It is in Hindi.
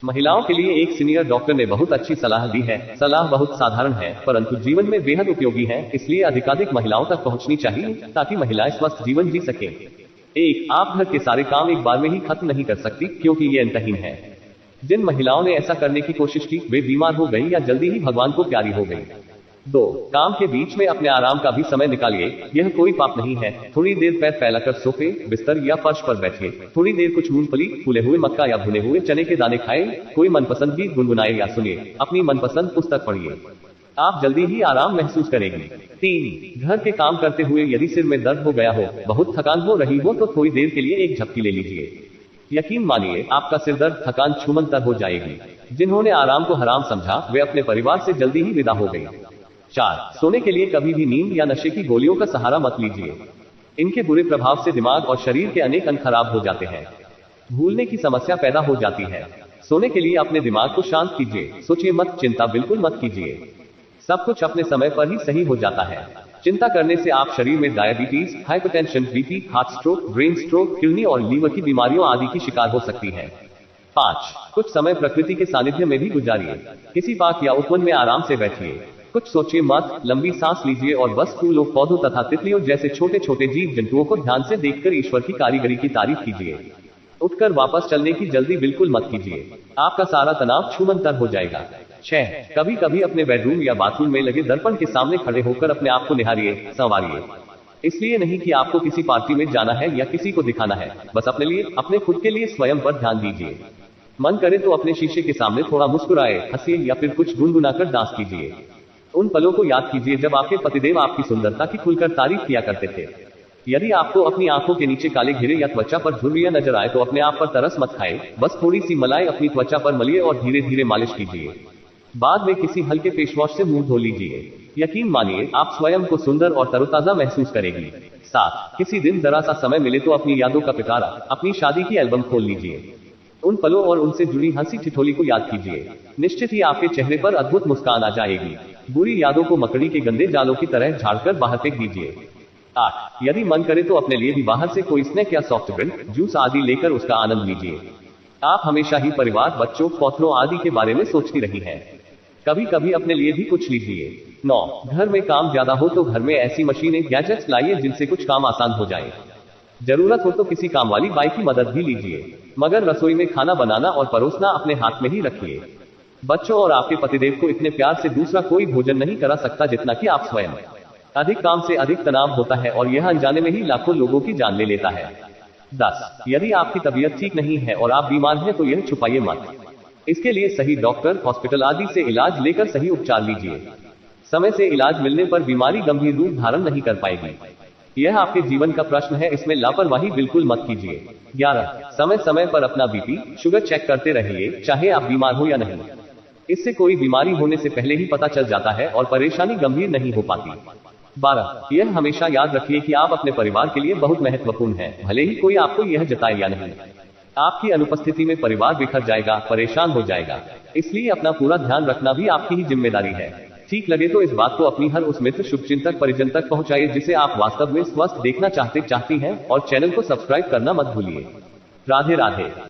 महिलाओं के लिए एक सीनियर डॉक्टर ने बहुत अच्छी सलाह दी है। सलाह बहुत साधारण है, परंतु जीवन में बेहद उपयोगी है, इसलिए अधिकाधिक महिलाओं तक पहुंचनी चाहिए ताकि महिलाएं स्वस्थ जीवन जी सकें। 1. आप घर के सारे काम एक बार में ही खत्म नहीं कर सकती, क्योंकि ये अंतहीन है। जिन महिलाओं ने ऐसा करने की कोशिश की वे बीमार हो गई या जल्दी ही भगवान को प्यारी हो गई। 2. काम के बीच में अपने आराम का भी समय निकालिए, यह कोई पाप नहीं है। थोड़ी देर पैर फैलाकर सोफे, बिस्तर या फर्श पर बैठिए। थोड़ी देर कुछ मूंगफली, फूले हुए मक्का या भुने हुए चने के दाने खाएं। कोई मनपसंद गीत गुनगुनाए या सुनिए। अपनी मनपसंद पुस्तक पढ़िए। आप जल्दी ही आराम महसूस करेंगी। 3. घर के काम करते हुए यदि सिर में दर्द हो गया हो, बहुत थकान हो रही हो, तो थोड़ी देर के लिए एक झपकी ले लीजिए। यकीन मानिए आपका सिर दर्द थकान छूमंतर हो जाएगी। जिन्होंने आराम को हराम समझा वे अपने परिवार से जल्दी ही विदा हो गई। 4. सोने के लिए कभी भी नींद या नशे की गोलियों का सहारा मत लीजिए। इनके बुरे प्रभाव से दिमाग और शरीर के अनेक अंग खराब हो जाते हैं। भूलने की समस्या पैदा हो जाती है। सोने के लिए अपने दिमाग को शांत कीजिए। सोचिए मत, चिंता बिल्कुल मत कीजिए। सब कुछ अपने समय पर ही सही हो जाता है। चिंता करने से आप शरीर में diabetes, hypertension, BP, heart stroke, brain stroke, kidney और लीवर की बीमारियों आदि की शिकार हो सकती है। 5. कुछ समय प्रकृति के सानिध्य में भी गुजारिए। किसी पार्क या उपवन में आराम से बैठिए। कुछ सोचिए मत, लंबी सांस लीजिए और बस फूलों, पौधों तथा तितलियों जैसे छोटे छोटे जीव जंतुओं को ध्यान से देखकर ईश्वर की कारीगरी की तारीफ कीजिए। उठकर वापस चलने की जल्दी बिल्कुल मत कीजिए, आपका सारा तनाव छूमंतर हो जाएगा। 6. कभी कभी अपने बेडरूम या बाथरूम में लगे दर्पण के सामने खड़े होकर अपने आप को निहारिए, संवारिए। इसलिए नहीं कि आपको किसी पार्टी में जाना है या किसी को दिखाना है, बस अपने लिए, अपने खुद के लिए स्वयं पर ध्यान दीजिए। मन करे तो अपने शीशे के सामने थोड़ा मुस्कुराए, हंसिए या फिर कुछ गुनगुनाकर डांस कीजिए। उन पलों को याद कीजिए जब आपके पतिदेव आपकी सुंदरता की खुलकर तारीफ किया करते थे। यदि आपको अपनी आंखों के नीचे काले घेरे या त्वचा पर झुर्रियां नजर आए तो अपने आप पर तरस मत खाए, बस थोड़ी सी मलाई अपनी त्वचा पर मलिए और धीरे धीरे मालिश कीजिए। बाद में किसी हल्के फेस वॉश से मुंह धो लीजिए। यकीन मानिए आप स्वयं को सुंदर और तरोताजा महसूस करेंगी। 7. किसी दिन जरा सा समय मिले तो अपनी यादों का पिटारा, अपनी शादी की एल्बम खोल लीजिए। उन पलों और उनसे जुड़ी हंसी ठिठोली को याद कीजिए। निश्चित ही आपके चेहरे पर अद्भुत मुस्कान आ जाएगी। बुरी यादों को मकड़ी के गंदे जालों की तरह झाड़कर बाहर फेंक दीजिए। 8. यदि मन करे तो अपने लिए भी बाहर से कोई स्नैक या सॉफ्ट ड्रिंक, जूस आदि लेकर उसका आनंद लीजिए। आप हमेशा ही परिवार, बच्चों, पौधों आदि के बारे में सोचती रही हैं। कभी कभी अपने लिए भी कुछ लीजिए। 9. घर में काम ज्यादा हो तो घर में ऐसी मशीनें, गैजेट्स लाइए जिनसे कुछ काम आसान हो जाए। जरूरत हो तो किसी काम वाली बाई की मदद भी लीजिए, मगर रसोई में खाना बनाना और परोसना अपने हाथ में ही रखिए। बच्चों और आपके पतिदेव को इतने प्यार से दूसरा कोई भोजन नहीं करा सकता जितना कि आप स्वयं। अधिक काम से अधिक तनाव होता है और यह अनजाने में ही लाखों लोगों की जान ले लेता है। 10. यदि आपकी तबीयत ठीक नहीं है और आप बीमार हैं तो यह छुपाइए मत। इसके लिए सही डॉक्टर, हॉस्पिटल आदि से इलाज लेकर सही उपचार लीजिए। समय से इलाज मिलने पर बीमारी गंभीर रूप धारण नहीं कर पाएगी। यह आपके जीवन का प्रश्न है, इसमें लापरवाही बिल्कुल मत कीजिए। 11. समय समय पर अपना बीपी, शुगर चेक करते रहिए, चाहे आप बीमार हो या नहीं। इससे कोई बीमारी होने से पहले ही पता चल जाता है और परेशानी गंभीर नहीं हो पाती। 12. यह हमेशा याद रखिए कि आप अपने परिवार के लिए बहुत महत्वपूर्ण हैं, भले ही कोई आपको यह जताए या नहीं। आपकी अनुपस्थिति में परिवार बिखर जाएगा, परेशान हो जाएगा। इसलिए अपना पूरा ध्यान रखना भी आपकी ही जिम्मेदारी है। ठीक लगे तो इस बात को अपनी हर उस मित्र, शुभचिंतक, परिजन तक पहुंचाइए जिसे आप वास्तव में स्वस्थ देखना चाहती हैं, और चैनल को सब्सक्राइब करना मत भूलिए। राधे राधे।